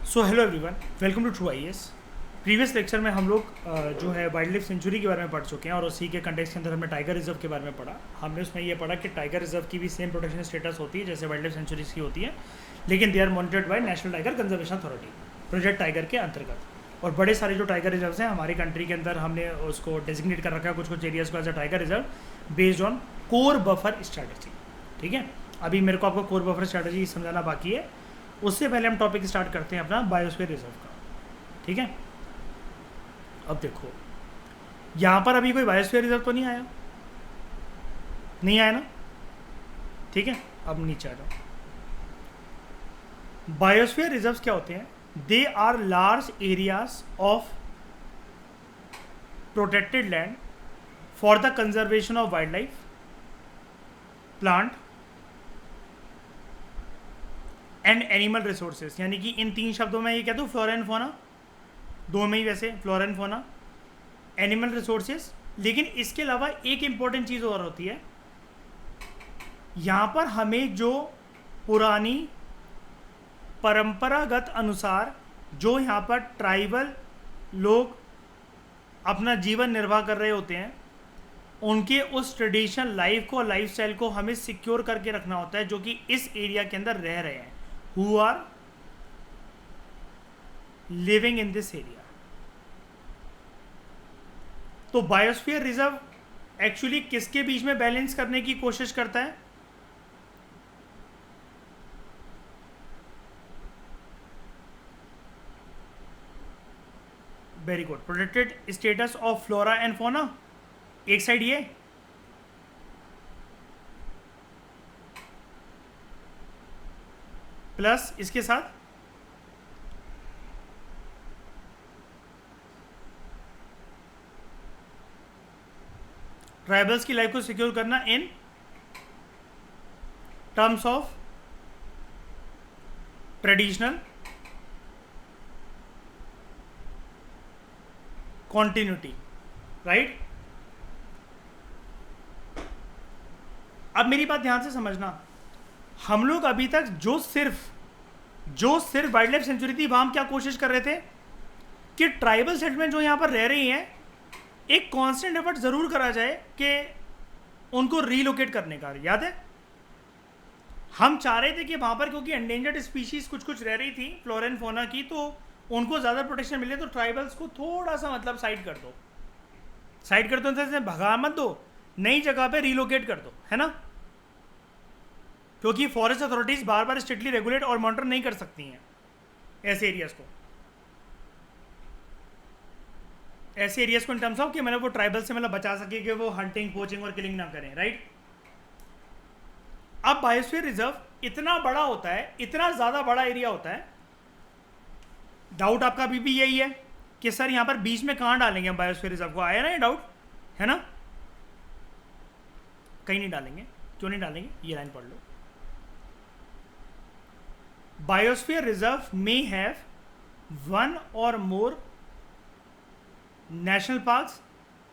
So hello everyone, welcome to true IAS. Previous lecture में हम लोग जो है वाइल्ड लाइफ सेंचुरी के बारे में पढ़ चुके हैं और उसी के कंटेक्स्ट के अंदर हमने टाइगर रिजर्व के बारे में पढ़ा। हमने उसमें ये पढ़ा कि टाइगर रिजर्व की भी सेम प्रोटेक्शन स्टेटस होती है जैसे वाइल्ड लाइफ सेंचुरीज की होती है, लेकिन they are monitored by National Tiger Conservation Authority, Project Tiger के अंतर्गत। और बड़े सारे जो टाइगर रिजर्व हैं हमारी कंट्री के अंदर हमने उसको डेजिग्नेट कर रखा है कुछ कुछ एरियाज़ को as a tiger reserve based on core buffer strategy. ठीक है, अभी मेरे को आपको कोर बफर स्ट्रैटेजी समझाना बाकी है। उससे पहले हम टॉपिक स्टार्ट करते हैं अपना बायोस्फीयर रिजर्व का। ठीक है, अब देखो यहाँ पर अभी कोई बायोस्फीयर रिजर्व तो नहीं आया, नहीं आया ना। ठीक है, अब नीचे आ जाओ। बायोस्फीयर रिजर्व्स क्या होते हैं? They are large areas of protected land for the conservation of wild life, plant and animal resources. यानी कि इन तीन शब्दों में ये कह दूँ, फ्लोरा एंड फौना, दो में ही वैसे flora and fauna, animal resources. लेकिन इसके अलावा एक इंपॉर्टेंट चीज़ और होती है, यहाँ पर हमें जो पुरानी परंपरागत अनुसार जो यहाँ पर ट्राइबल लोग अपना जीवन निर्वाह कर रहे होते हैं, उनके उस ट्रेडिशनल लाइफ को, लाइफस्टाइल को हमें सिक्योर करके रखना होता है, जो कि इस एरिया के अंदर रह रहे हैं, who are living in this area। तो बायोस्फीयर रिजर्व एक्चुअली किसके बीच में बैलेंस करने की कोशिश करता है? Very good, protected status of flora and fauna एक साइड ये, प्लस इसके साथ ट्राइबल्स की लाइफ को सिक्योर करना in terms of traditional continuity, right. अब मेरी बात ध्यान से समझना, हम लोग अभी तक जो सिर्फ वाइल्ड लाइफ सेंचुरी थी वहां हम क्या कोशिश कर रहे थे कि ट्राइबल सेटलमेंट जो यहां पर रह रही हैं, एक कांस्टेंट एफर्ट जरूर करा जाए कि उनको रीलोकेट करने का। याद है, हम चाह रहे थे कि वहां पर क्योंकि एंडेंजर्ड स्पीशीज कुछ कुछ रह रही थी फ्लोरा एंड फौना की, तो उनको ज्यादा प्रोटेक्शन मिले, तो ट्राइबल्स को थोड़ा सा मतलब साइड कर दो, भगा मत दो, नई जगह पे रीलोकेट कर दो, है ना। क्योंकि फॉरेस्ट अथॉरिटीज बार बार स्ट्रिक्टली रेगुलेट और मॉनिटर नहीं कर सकती हैं ऐसे एरियाज को इन टर्म्स ऑफ कि मतलब वो ट्राइबल से मतलब बचा सके कि वो हंटिंग, पोचिंग और किलिंग ना करें, राइट। अब बायोस्फीयर रिजर्व इतना बड़ा होता है, इतना ज्यादा बड़ा एरिया होता है, डाउट आपका अभी भी यही है कि सर यहां पर बीच में कहां डालेंगे हम बायोस्फीयर रिजर्व को? आया ना ये डाउट, है ना। कहीं नहीं डालेंगे, क्यों नहीं डालेंगे? ये लाइन पढ़ लो। Biosphere reserve may have one or more national parks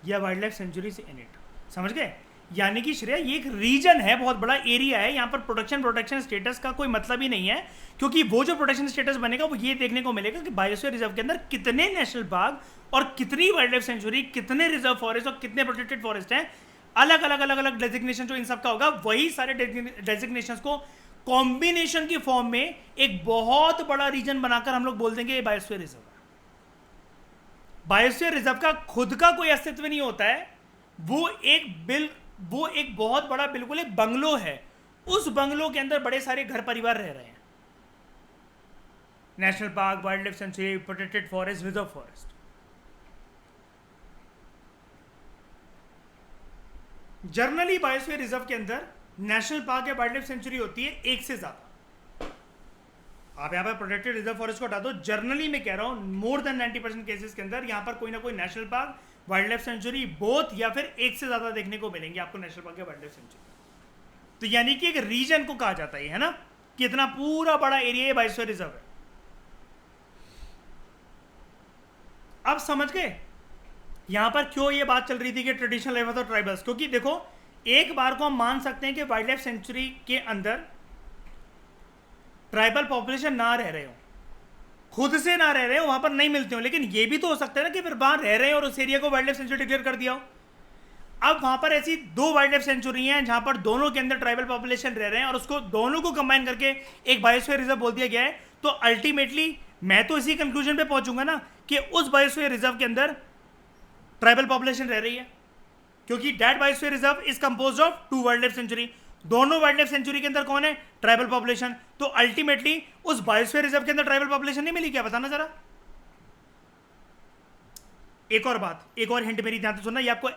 या wild life sanctuaries in it. समझ गए? यानी कि श्रेया, ये एक रीजन है, बहुत बड़ा एरिया है, यहाँ पर प्रोटेक्शन स्टेटस का कोई मतलब ही नहीं है, क्योंकि वो जो प्रोटेक्शन स्टेटस बनेगा वो ये देखने को मिलेगा कि बायोस्फीयर रिजर्व के अंदर कितने नेशनल पार्क और कितनी वाइल्ड लाइफ सेंचुरी, कितने रिजर्व फॉरेस्ट और कितने प्रोटेक्टेड फॉरेस्ट हैं। अलग अलग डेजिग्नेशन जो इन सब का होगा, वही सारे डेजिग्नेशन को कॉम्बिनेशन की फॉर्म में एक बहुत बड़ा रीजन बनाकर हम लोग बोल देंगे ये बायोस्फीयर रिजर्व है। बायोस्फीयर रिजर्व का खुद का कोई अस्तित्व नहीं होता है, वो एक बहुत बड़ा बिल्कुल एक बंगलो है, उस बंगलो के अंदर बड़े सारे घर परिवार रह रहे हैं। National park, wild life century, protected forest, reserve forest. Generally biosphere reserve के अंदर नेशनल पार्क या वाइल्ड लाइफ सेंचुरी होती है एक से ज्यादा। आप यहाँ पर प्रोटेक्टेड रिजर्व फॉरेस्ट को हटा दो, जर्नली मैं कह रहा हूँ मोर देन 90% केसेस के अंदर यहाँ पर कोई ना कोई national park, wild life century, both या फिर एक से ज्यादा देखने को मिलेंगे आपको नेशनल पार्क या वाइल्ड लाइफ सेंचुरी। तो यानी कि एक रीजन को कहा जाता है ना, कि इतना पूरा बड़ा एरिया बायोस्फीयर रिजर्व है। अब समझ गए यहां पर क्यों ये बात चल रही थी कि traditional life of the tribals? क्योंकि देखो, एक बार को हम मान सकते हैं कि वाइल्ड लाइफ सेंचुरी के अंदर ट्राइबल पॉपुलेशन ना रह रहे हो, खुद से ना रह रहे हो, वहां पर नहीं मिलते हो, लेकिन ये भी तो हो सकता है ना कि फिर वहां रह रहे हैं और उस एरिया को वाइल्ड लाइफ सेंचुरी डिक्लेयर कर दिया हो। अब वहां पर ऐसी दो वाइल्ड लाइफ सेंचुरी हैं जहां पर दोनों के अंदर ट्राइबल पॉपुलेशन रह रहे हैं और उसको दोनों को कंबाइन करके एक बायोस्फीयर रिजर्व बोल दिया गया है। तो अल्टीमेटली मैं तो इसी कंक्लूजन पे पहुंचूंगा ना कि उस बायोस्फीयर रिजर्व के अंदर ट्राइबल पॉपुलेशन रह रही है, क्योंकि that biosphere reserve is composed of two wild life sanctuary. दोनों वाइल्ड लाइफ सेंचुरी के अंदर कौन है? Tribal population. तो अल्टीमेटली उस बायोस्फीयर रिजर्व के अंदर ट्राइबल पॉपुलेशन नहीं मिली क्या? बताना जरा। एक और बात, एक और हिंट मेरी ध्यान से सुनना, ये आपको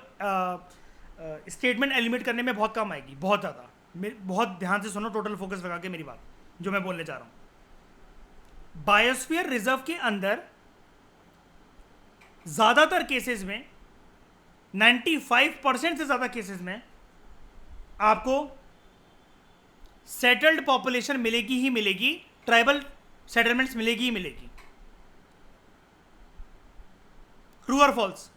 स्टेटमेंट एलिमिनेट करने में बहुत काम आएगी, बहुत ज़्यादा। बहुत ध्यान से सुनो, टोटल फोकस लगा के मेरी बात जो मैं बोलने जा रहा हूं। बायोस्फीयर रिजर्व के अंदर ज़्यादातर केसेस में, 95% से ज़्यादा केसेस में आपको सेटल्ड पॉपुलेशन मिलेगी ही मिलेगी, ट्राइबल सेटलमेंट्स मिलेगी ही मिलेगी। ट्रू और फॉल्स?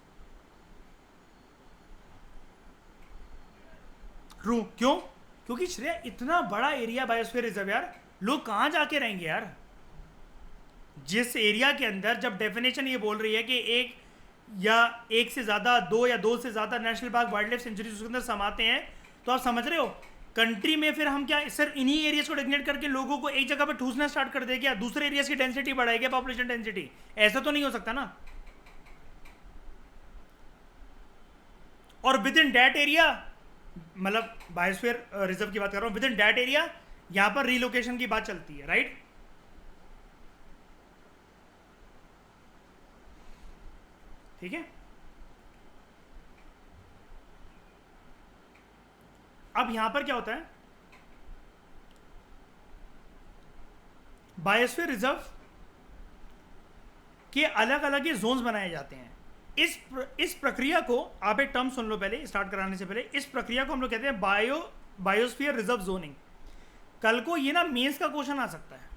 ट्रू। क्यों? क्योंकि श्रेय इतना बड़ा एरिया बायोस्फीयर रिजर्व यार, लोग कहां जाके रहेंगे यार? जिस एरिया के अंदर, जब डेफिनेशन ये बोल रही है कि एक या एक से ज्यादा, दो या दो से ज्यादा national park wild life sanctuaries उसके अंदर समाते हैं, तो आप समझ रहे हो कंट्री में फिर हम क्या सिर्फ इन्हीं एरियाज को डेजिग्नेट करके लोगों को एक जगह पर ठूसना स्टार्ट कर देंगे, दूसरे एरियाज की डेंसिटी बढ़ाएंगे, पॉपुलेशन डेंसिटी? ऐसा तो नहीं हो सकता ना। और विद इन दैट एरिया, मतलब बायोस्फीयर रिजर्व की बात कर रहा हूं, विद इन दैट एरिया यहां पर रिलोकेशन की बात चलती है, राइट? ठीक है। अब यहां पर क्या होता है, बायोस्फीयर रिजर्व के अलग अलग ये जोन्स बनाए जाते हैं। इस प्रक्रिया को, आप एक टर्म सुन लो पहले स्टार्ट कराने से पहले, इस प्रक्रिया को हम लोग कहते हैं बायोस्फीयर रिजर्व जोनिंग। कल को ये ना मेंस का क्वेश्चन आ सकता है,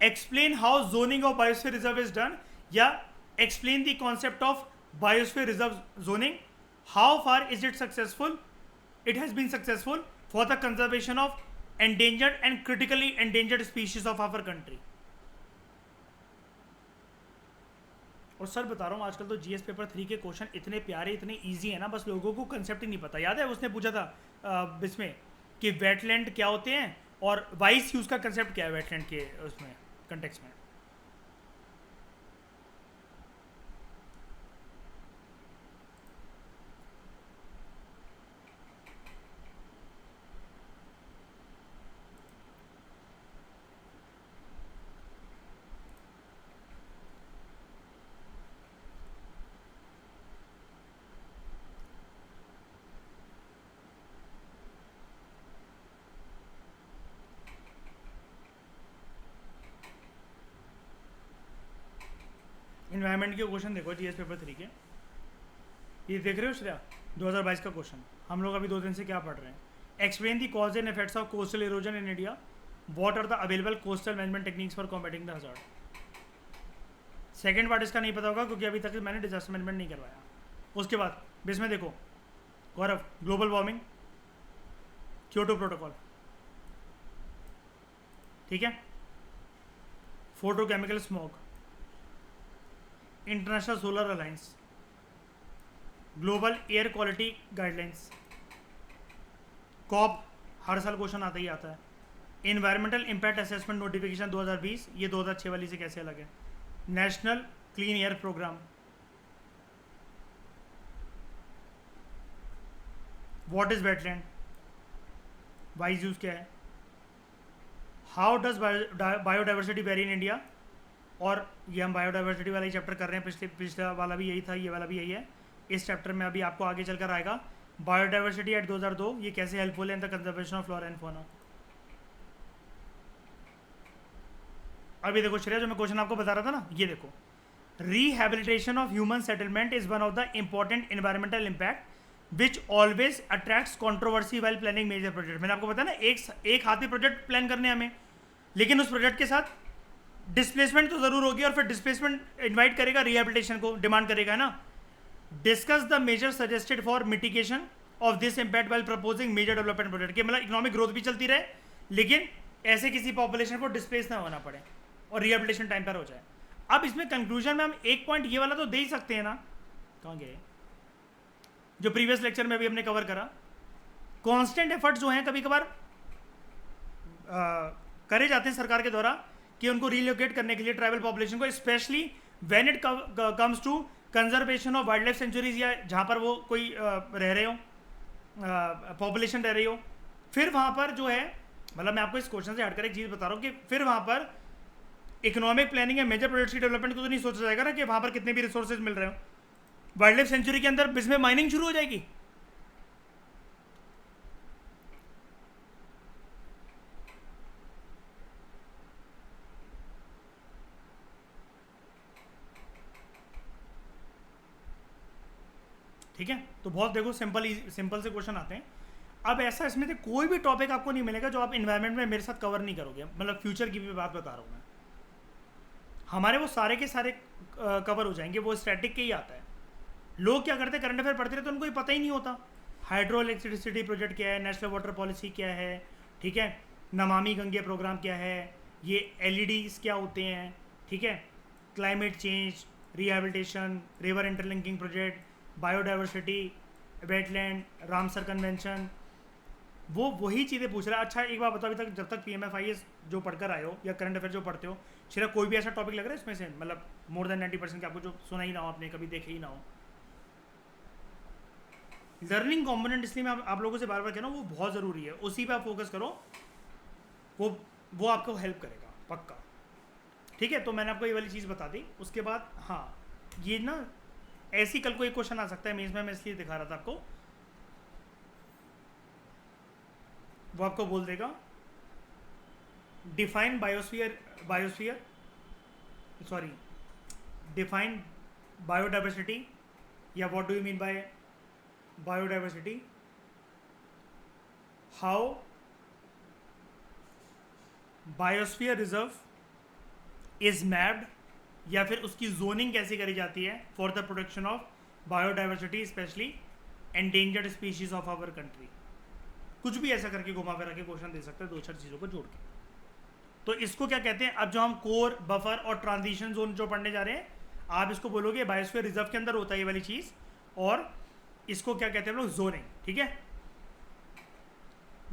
explain how zoning of biosphere reserve is done, या explain the concept of biosphere reserve zoning, how far is it successful, it has been successful for the conservation of endangered and critically endangered species of our country. और sir बता रहा हूँ, आजकल तो GS paper 3 के question इतने प्यारे, इतने इजी है ना, बस लोगों को कंसेप्ट ही नहीं पता। याद है उसने पूछा था इसमें कि वेटलैंड क्या होते हैं और वाइस यूज का कंसेप्ट क्या है वेटलैंड के उसमें कंटेक्स्ट में। इन्वायरमेंट के क्वेश्चन देखो जीएस पेपर 3 के, ये देख रहे हो श्रेया, 2022 का क्वेश्चन। हम लोग अभी 2 दिन से क्या पढ़ रहे हैं? Explain the cause and effects of coastal erosion in India, what are the available coastal management techniques for combating the hazard. Second part इसका नहीं पता होगा क्योंकि अभी तक मैंने डिजास्टर मैनेजमेंट नहीं करवाया। उसके बाद इसमें देखो Gaurav, global warming, Kyoto protocol, ठीक है, photochemical smoke, international solar alliance, global air quality guidelines, COP हर साल क्वेश्चन आता ही आता है, इन्वायरमेंटल इम्पैक्ट असेसमेंट नोटिफिकेशन 2020, ये 2006 वाली से कैसे अलग है, National Clean Air Programme, what is wetland, wise use क्या है, how does biodiversity vary in India, और ये हम बायोडाइवर्सिटी वाला ही चैप्टर कर रहे हैं, पिछला वाला भी यही था, ये वाला भी यही है। इस चैप्टर में अभी आपको आगे चलकर आएगा बायोडाइवर्सिटी एट 2002, ये कैसे हेल्पफुल है in the conservation of flora and fauna. अभी देखो श्रेया, जो मैं क्वेश्चन आपको बता रहा था ना, ये देखो, rehabilitation of human settlement is one of the important environmental impact which always attracts controversy while planning major project. मैंने आपको बताया ना, एक हाथ में प्रोजेक्ट प्लान करने हमें, लेकिन उस प्रोजेक्ट के साथ डिस्प्लेसमेंट तो जरूर होगी, और फिर डिस्प्लेसमेंट इन्वाइट करेगा, रिहैबिलिटेशन को डिमांड करेगा ना। Discuss the major suggested for mitigation of this impact while proposing major development project, के मतलब इकोनॉमिक ग्रोथ भी चलती रहे, लेकिन ऐसे किसी पॉपुलेशन को डिस्प्लेस ना होना पड़े और रिहेबिलिटेशन टाइम पर हो जाए। अब इसमें कंक्लूजन में हम एक पॉइंट ये वाला तो दे ही सकते हैं ना, कहाँ गए, जो प्रीवियस लेक्चर में भी हमने कवर करा, कांस्टेंट एफर्ट जो हैं कभी कभार करे जाते हैं सरकार के द्वारा कि उनको रिलोकेट करने के लिए ट्राइबल पॉपुलेशन को, specially when it comes to conservation of wild life sanctuaries, या जहाँ पर वो कोई रह रहे हो, पॉपुलेशन रह रही हो। फिर वहाँ पर जो है, मतलब मैं आपको इस क्वेश्चन से हटकर एक चीज़ बता रहा हूँ कि फिर वहाँ पर इकोनॉमिक प्लानिंग या मेजर प्रोजेक्ट्स की डेवलपमेंट को तो नहीं सोचा जाएगा ना कि वहाँ पर कितने भी रिसोर्सेज मिल रहे हो। वाइल्ड लाइफ सेंचुरी के अंदर इसमें माइनिंग शुरू हो जाएगी। ठीक है, तो बहुत देखो सिंपल से क्वेश्चन आते हैं। अब ऐसा इसमें से कोई भी टॉपिक आपको नहीं मिलेगा जो आप इन्वायरमेंट में मेरे साथ कवर नहीं करोगे, मतलब फ्यूचर की भी बात बता रहा हूँ मैं। हमारे वो सारे के सारे कवर हो जाएंगे, वो स्टैटिक के ही आता है। लोग क्या करते हैं, करंट अफेयर पढ़ते रहते, तो उनको ही पता ही नहीं होता हाइड्रो इलेक्ट्रिसिटी प्रोजेक्ट क्या है, नेशनल वाटर पॉलिसी क्या है, ठीक है, नमामि गंगे प्रोग्राम क्या है, ये एलईडीज क्या होते हैं, ठीक है, climate change, rehabilitation, river interlinking project, biodiversity, wetland, Ramsar convention, वो वही चीज़ें पूछ रहा है। अच्छा एक बार बताओ, अभी तक जब तक PMFIS जो पढ़कर आए हो या करंट अफेयर जो पढ़ते हो, सिर्फ कोई भी ऐसा टॉपिक लग रहा है इसमें से, मतलब मोर देन 90% के आपको जो सुना ही ना हो, आपने कभी देखे ही ना हो। लर्निंग कॉम्पोनेंट इसलिए मैं आप लोगों से बार बार कह रहा हूँ, वो बहुत ज़रूरी है, उसी पे आप फोकस करो, वो आपको हेल्प करेगा पक्का। ठीक है, तो मैंने आपको ये वाली चीज़ बता दी। उसके बाद हाँ, ये ना ऐसी कल को एक क्वेश्चन आ सकता है मेंस में, मैं इसलिए दिखा रहा था आपको। वो आपको बोल देगा डिफाइन डिफाइन बायोडाइवर्सिटी, या what do you mean by biodiversity, how biosphere reserve is mapped, या फिर उसकी जोनिंग कैसे करी जाती है for the protection of biodiversity specially endangered species of our country. कुछ भी ऐसा करके घुमा फिरा के क्वेश्चन दे सकते हैं, दो चार चीज़ों को जोड़ के। तो इसको क्या कहते हैं, अब जो हम कोर, बफर और ट्रांजिशन जोन जो पढ़ने जा रहे हैं, आप इसको बोलोगे बायोस्फीयर रिजर्व के अंदर होता है ये वाली चीज़, और इसको क्या कहते हैं हम लोग, जोनिंग। ठीक है,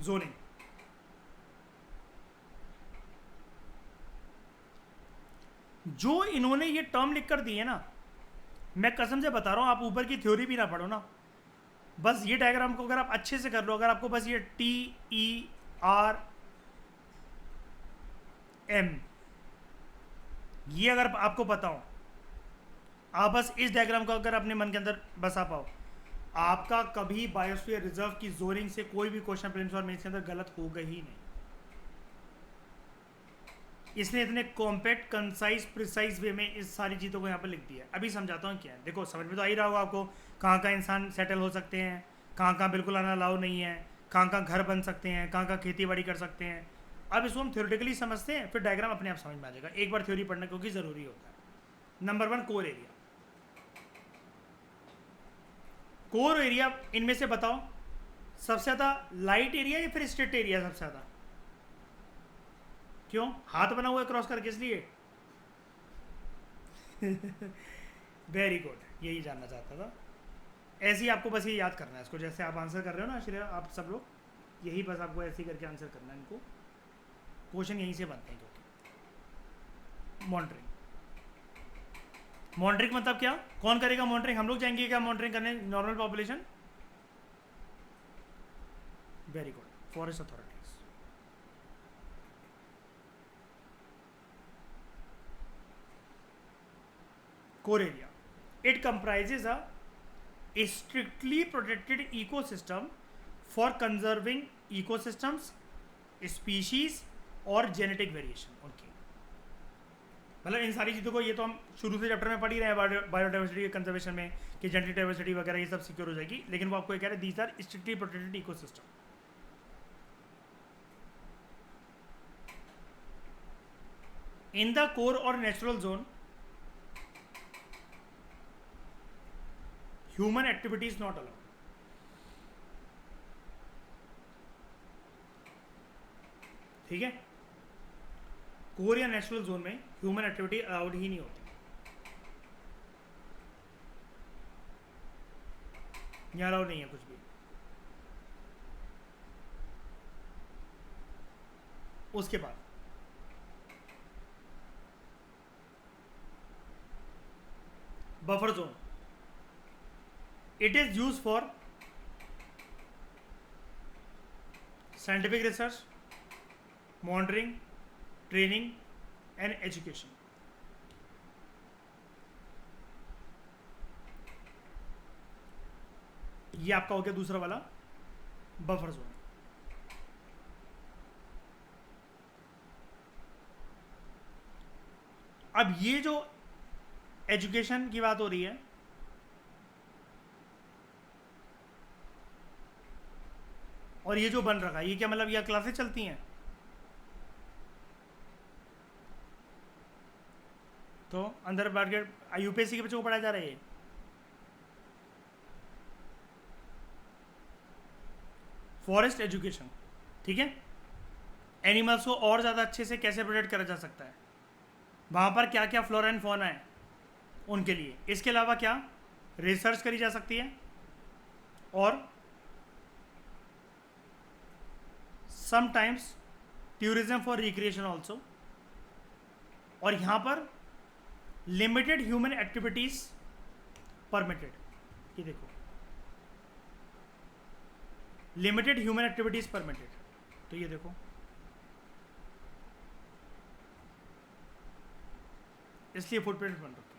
जोनिंग। जो इन्होंने ये टर्म लिख कर दी है ना, मैं कसम से बता रहा हूँ, आप ऊपर की थ्योरी भी ना पढ़ो ना, बस ये डायग्राम को अगर आप अच्छे से कर लो, अगर आपको बस ये TERM ये अगर आपको पता हो, आप बस इस डायग्राम को अगर अपने मन के अंदर बसा पाओ, आपका कभी बायोस्फीयर रिजर्व की जोनिंग से कोई भी क्वेश्चन प्रीलिम्स और मेंस के अंदर गलत होगा ही नहीं। इसने इतने कॉम्पैक्ट, कंसाइज, प्रिसाइज वे में इस सारी चीज़ों को यहाँ पर लिख दिया है। अभी समझाता हूँ क्या है। देखो समझ में तो आ ही रहा होगा आपको, कहाँ कहाँ इंसान सेटल हो सकते हैं, कहाँ कहाँ बिल्कुल आना अलाउ नहीं है, कहाँ कहाँ घर बन सकते हैं, कहाँ कहाँ खेती बाड़ी कर सकते हैं। अब इसको हम थ्योरेटिकली समझते हैं, फिर डायग्राम अपने आप समझ में आ जाएगा। एक बार थ्योरी पढ़ना क्योंकि ज़रूरी होता है। Number 1, core area. Core area इनमें से बताओ सबसे ज़्यादा लाइट एरिया या फिर स्ट्रिक्ट एरिया सबसे ज़्यादा? क्यों? हाथ बना हुआ है क्रॉस करके, इसलिए? वेरी गुड, यही जानना चाहता था। ऐसे ही आपको बस ये याद करना है इसको, जैसे आप आंसर कर रहे हो ना श्रेया, आप सब लोग, यही बस आपको ऐसे ही करके आंसर करना है इनको। क्वेश्चन यहीं से बनते हैं क्योंकि मॉनिटरिंग। मॉनिटरिंग मतलब क्या? कौन करेगा मॉनिटरिंग? हम लोग जाएंगे क्या मॉनिटरिंग करने? Normal population? Very good, forest authorities. Core area, it comprises a strictly protected ecosystem for conserving ecosystems, species और जेनेटिक वेरिएशन उनकी। मतलब इन सारी चीज़ों को, ये तो हम शुरू से चैप्टर में पढ़ ही रहे हैं बायोडाइवर्सिटी के कंजर्वेशन में कि जेनेटिक डाइवर्सिटी वगैरह ये सब सिक्योर हो जाएगी, लेकिन वो आपको ये कह रहे हैं these are strictly protected ecosystem. In the core और natural zone human activity is not allowed. ठीक है, कोर या नेचुरल जोन में ह्यूमन एक्टिविटी अलाउड ही नहीं होती, यहाँ अलाउड नहीं है कुछ भी। उसके बाद buffer zone, it is use for scientific research, monitoring, training and education. ये आपका हो गया दूसरा वाला बफर जोन। अब ये जो एजुकेशन की बात हो रही है, और ये जो बन रखा है, ये क्या मतलब यह क्लासेस चलती हैं? तो अंदर बैठ के यूपीएससी के बच्चों को पढ़ाया जा रहा है। फॉरेस्ट एजुकेशन, ठीक है, एनिमल्स को और ज़्यादा अच्छे से कैसे प्रोटेक्ट करा जा सकता है, वहाँ पर क्या क्या फ्लोरा एंड फौना है उनके लिए। इसके अलावा क्या रिसर्च करी जा सकती है, और sometimes tourism for recreation also. और यहाँ पर लिमिटेड ह्यूमन एक्टिविटीज परमिटेड, ये देखो लिमिटेड ह्यूमन एक्टिविटीज परमिटेड, तो ये देखो इसलिए फुटप्रिंट बन रखे हैं।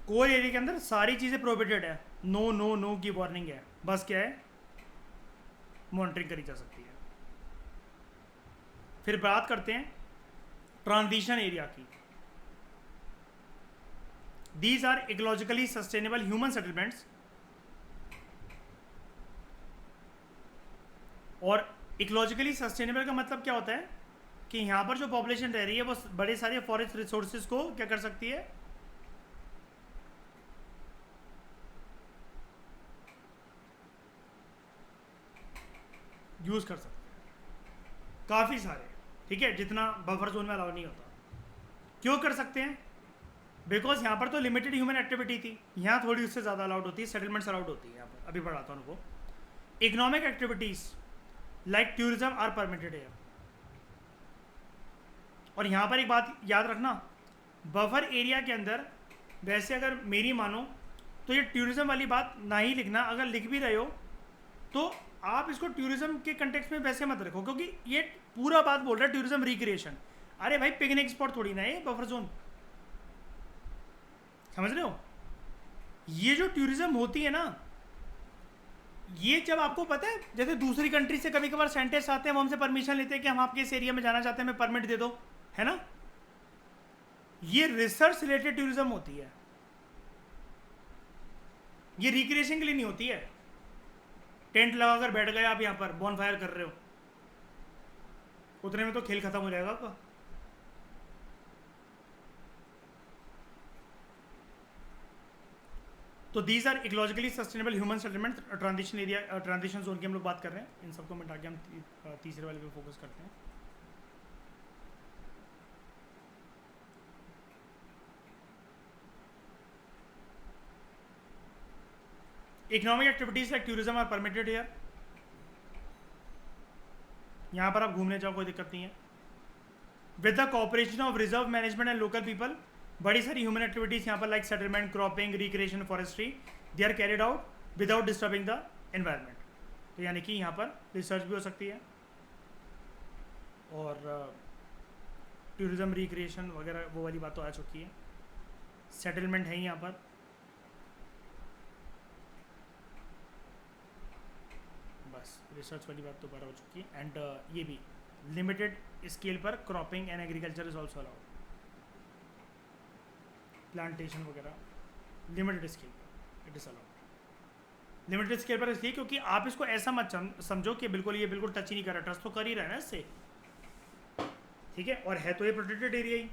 कोर एरिया के अंदर सारी चीज़ें प्रोहिबिटेड है, नो नो नो की वार्निंग है, बस क्या है मॉनिटरिंग करी जा सकती है। फिर बात करते हैं ट्रांजिशन एरिया की। These are ecologically sustainable human settlements, और इकोलॉजिकली सस्टेनेबल का मतलब क्या होता है कि यहाँ पर जो पॉपुलेशन रह रही है वो बड़े सारे फॉरेस्ट रिसोर्सेज को क्या कर सकती है, यूज कर सकते हैं काफ़ी सारे, ठीक है, जितना बफर जोन में अलाउ नहीं होता। क्यों कर सकते हैं? बिकॉज यहाँ पर तो लिमिटेड ह्यूमन एक्टिविटी थी, यहाँ थोड़ी उससे ज़्यादा अलाउड होती है, सेटलमेंट्स अलाउड होती है यहाँ पर। अभी बढ़ाता हूँ उनको। Economic activities like tourism are permitted है। और यहाँ पर एक बात याद रखना, बफर एरिया के अंदर वैसे अगर मेरी मानो तो ये टूरिज्म वाली बात ना ही लिखना, अगर लिख भी रहे हो तो आप इसको टूरिज्म के कंटेक्स्ट में वैसे मत रखो, क्योंकि ये पूरा बात बोल रहा है टूरिज्म रिक्रिएशन। अरे भाई पिकनिक स्पॉट थोड़ी ना है बफर जोन, समझ रहे हो? ये जो टूरिज्म होती है ना, ये जब आपको पता है, जैसे दूसरी कंट्री से कभी कभार साइंटिस्ट आते हैं, वो हमसे परमिशन लेते हैं कि हम आपके इस एरिया में जाना चाहते हैं, हमें परमिट दे दो, है ना? ये रिसर्च रिलेटेड टूरिज्म होती है, ये रिक्रिएशन के लिए नहीं होती है। टेंट लगाकर बैठ गए आप यहाँ पर, बॉन फायर कर रहे हो, उतने में तो खेल खत्म हो जाएगा आपका। तो these are ecologically sustainable human settlement transition area, transition zone की हम लोग बात कर रहे हैं। इन सबको मिटा के हम तीसरे वाले पे फोकस करते हैं। Economic activities like tourism are permitted here. यहाँ पर आप घूमने जाओ कोई दिक्कत नहीं है। With the cooperation of reserve management and local people, बड़ी सारी ह्यूमन एक्टिविटीज यहाँ पर like settlement, cropping, recreation, forestry, they are carried out without disturbing the environment. तो यानी कि यहाँ पर रिसर्च भी हो सकती है, और टूरिज्म, रिक्रिएशन वगैरह वो वाली बात तो आ चुकी है। सेटलमेंट है यहाँ पर, बस रिसर्च वाली बात तो बार हो चुकी है। एंड ये भी लिमिटेड स्केल पर cropping and agriculture is also allowed, plantation वगैरह लिमिटेड स्केल पर it is allowed. Limited scale पर इसलिए क्योंकि आप इसको ऐसा मत समझो कि बिल्कुल ये बिल्कुल टच ही नहीं कर रहा, टच तो कर ही रहा है ना इससे, ठीक है, और है तो ये प्रोटेक्टेड एरिया ही।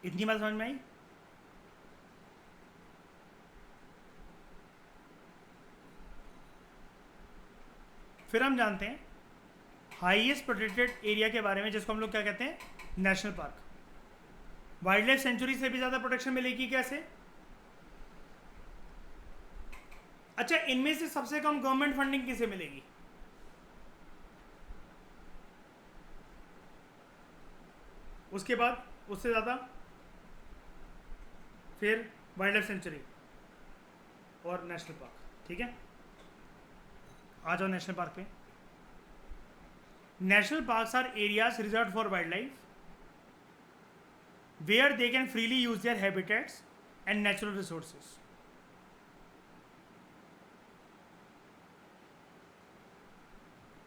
इतनी बात समझ में आई? फिर हम जानते हैं हाईएस्ट प्रोटेक्टेड एरिया के बारे में, जिसको हम लोग क्या कहते हैं, national park. Wild life century से भी ज़्यादा प्रोटेक्शन मिलेगी कैसे? अच्छा, इनमें से सबसे कम गवर्नमेंट फंडिंग किसे मिलेगी? उसके बाद उससे ज़्यादा फिर वाइल्ड लाइफ सेंचुरी और नेशनल पार्क। ठीक है, आ जाओ नेशनल पार्क पे। National parks are areas reserve for wild life where they can freely use their habitats and natural resources.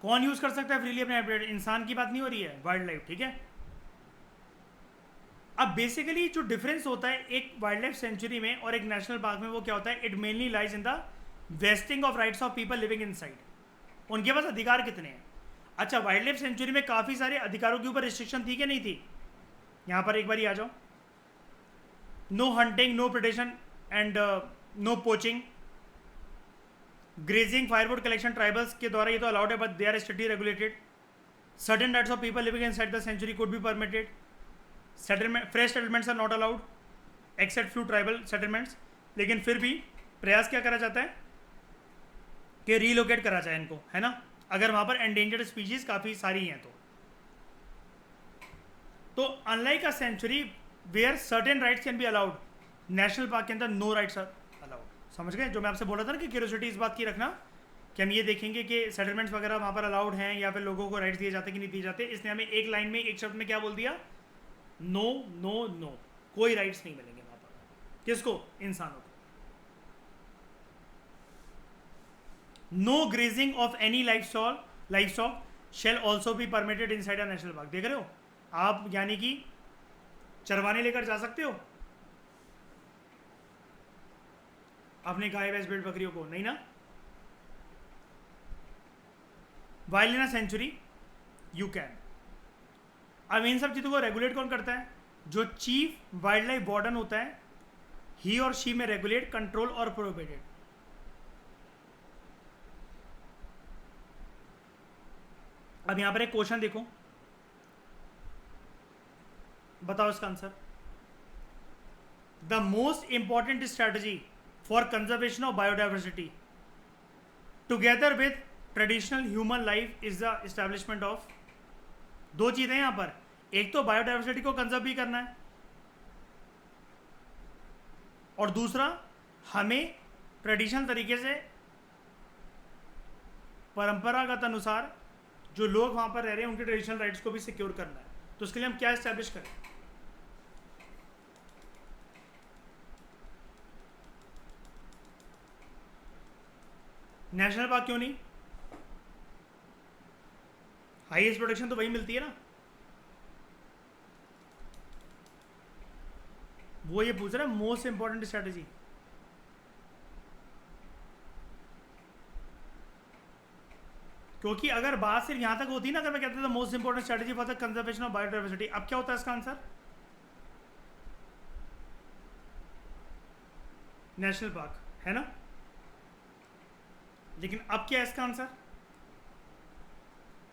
कौन यूज कर सकता है फ्रीली अपने हैबिटेट? इंसान की बात नहीं हो रही है, वाइल्ड लाइफ। ठीक है, अब बेसिकली जो डिफरेंस होता है एक वाइल्ड लाइफ सेंचुरी में और एक नेशनल पार्क में, वो क्या होता है? It mainly lies in the wasting of rights of people living in side. उनके पास अधिकार कितने हैं? अच्छा, वाइल्ड लाइफ सेंचुरी में काफ़ी सारे अधिकारों के ऊपर रिस्ट्रिक्शन थी कि नहीं थी? यहाँ पर एक बार आ जाओ। No hunting, no predation and no poaching, grazing, firewood collection tribals के द्वारा ये तो अलाउड है, but they are strictly regulated. Certain rights of people living inside the sanctuary could be permitted. Settlement, fresh settlements are not allowed except few tribal settlements. लेकिन फिर भी प्रयास क्या करा जाता है कि रीलोकेट करा जाए इनको, है ना, अगर वहाँ पर एंडेंजर्ड स्पीशीज काफ़ी सारी हैं तो unlike a sanctuary where certain rights can be allowed, national park के अंदर नो राइट्स आर अलाउड। समझ गए? जो मैं आपसे बोला था ना कि क्यूरियोसिटी इस बात की रखना कि हम ये देखेंगे कि सेटलमेंट्स वगैरह वहाँ पर अलाउड हैं या फिर लोगों को राइट्स दिए जाते कि नहीं दिए जाते। इसने हमें एक लाइन में, एक शब्द में क्या बोल दिया? नो नो नो, कोई राइट्स नहीं मिलेंगे वहाँ पर। किसको? इंसानों को। No grazing of any livestock shall also be permitted inside a national park. देख रहे हो आप, यानी कि चरवाने लेकर जा सकते हो अपने गाय भैंस भेड़ बकरियों को? नहीं ना। Wild in a sanctuary you can. अब इन सब चीज़ों को रेगुलेट कौन करता है? जो चीफ वाइल्ड लाइफ वार्डन होता है, ही और शी में रेगुलेट, कंट्रोल और प्रोहिबिटेड। अब यहां पर एक क्वेश्चन देखो, बताओ इसका answer. The most important strategy for conservation of biodiversity together with traditional human life is the establishment of. दो चीजें यहां पर, एक तो बायोडाइवर्सिटी को कंजर्व भी करना है और दूसरा हमें ट्रेडिशनल तरीके से, परंपरागत अनुसार जो लोग वहां पर रह रहे हैं उनके ट्रेडिशनल राइट्स को भी सिक्योर करना है। तो उसके लिए हम क्या एस्टैब्लिश करें? नेशनल पार्क क्यों नहीं? हाईएस्ट प्रोटेक्शन तो वही मिलती है ना। वो ये पूछ रहा है मोस्ट इंपॉर्टेंट स्ट्रेटेजी। क्योंकि अगर बात सिर्फ यहां तक होती ना, अगर मैं कहता था most important strategy for the conservation of biodiversity, अब क्या होता है इसका आंसर? नेशनल पार्क, है ना। लेकिन अब क्या है इसका आंसर?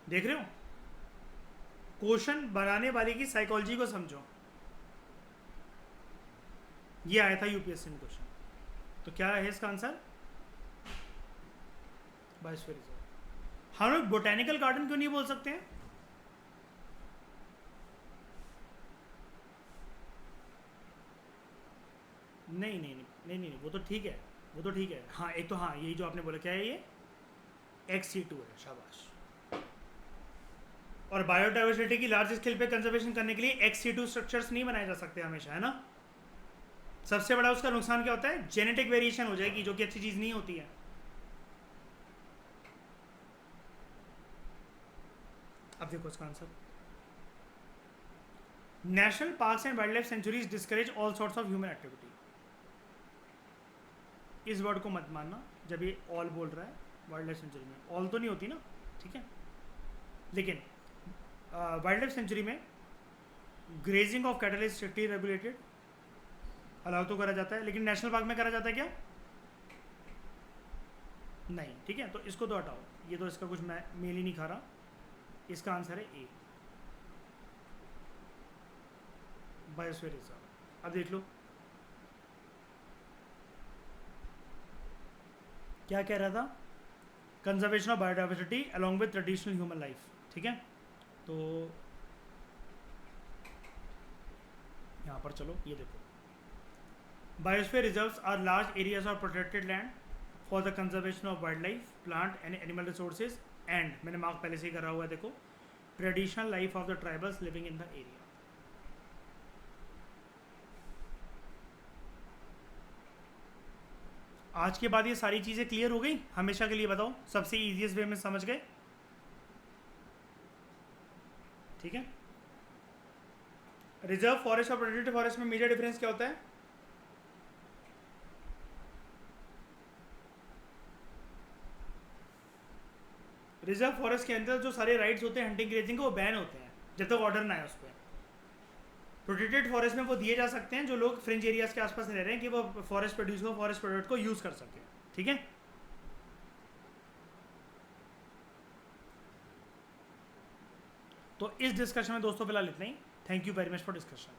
देख रहे हो, क्वेश्चन बनाने वाले की साइकोलॉजी को समझो। ये आया था यूपीएससी में क्वेश्चन, तो क्या है इसका आंसर? Biosphere reserve. हम लोग बोटेनिकल गार्डन क्यों नहीं बोल सकते हैं? नहीं नहीं नहीं नहीं नहीं, वो तो ठीक है, वो तो ठीक है। हाँ, एक तो हाँ, यही जो आपने बोला, क्या है ये? XC2 है, शाबाश। और बायोडाइवर्सिटी की लार्ज स्केल पे कंजर्वेशन करने के लिए XC2 स्ट्रक्चर्स नहीं बनाए जा सकते हमेशा, है ना। सबसे बड़ा उसका नुकसान क्या होता है? जेनेटिक वेरिएशन हो जाएगी, जो कि अच्छी चीज़ नहीं होती है। अब देखो इसका answer. National parks and wild life sanctuaries discourage all sorts of human activity. इस वर्ड को मत मानना जब ये ऑल बोल रहा है वाइल्ड लाइफ सेंचुरी में। ऑल तो नहीं होती ना, ठीक है। लेकिन वाइल्ड लाइफ सेंचुरी में grazing of cattle is strictly regulated, allow तो करा जाता है, लेकिन नेशनल पार्क में करा जाता है क्या? नहीं, ठीक है, तो इसको तो हटाओ, ये तो इसका कुछ मैं मेल ही नहीं खा रहा। इसका आंसर है ए, बायोस्फीयर रिजर्व। अब देख लो क्या कह रहा था, conservation of biodiversity along with traditional human life, ठीक है। तो यहाँ पर चलो ये देखो, biosphere reserves are large areas of protected land for the conservation of wild life, plant and animal resources and, मैंने मार्क पहले से ही करा हुआ है देखो, traditional life of the tribals living in the area. आज के बाद ये सारी चीज़ें क्लियर हो गई हमेशा के लिए? बताओ, सबसे इजीएस्ट वे में समझ गए? ठीक है। रिजर्व फॉरेस्ट और प्रोटेक्टेड फॉरेस्ट में मेजर डिफरेंस क्या होता है? रिजर्व फॉरेस्ट के अंदर जो सारे राइट्स होते हैं हंटिंग ग्रेजिंग के, वो बैन होते हैं जब तक ऑर्डर ना आए उस पर। प्रोटेक्टेड फॉरेस्ट में वो दिए जा सकते हैं जो लोग फ्रिंज एरियाज के आसपास रह रहे हैं, कि वो फॉरेस्ट प्रोड्यूस को, फॉरेस्ट प्रोडक्ट को यूज़ कर सकें, ठीक है। तो इस डिस्कशन में दोस्तों फिलहाल इतना ही। Thank you very much for discussion.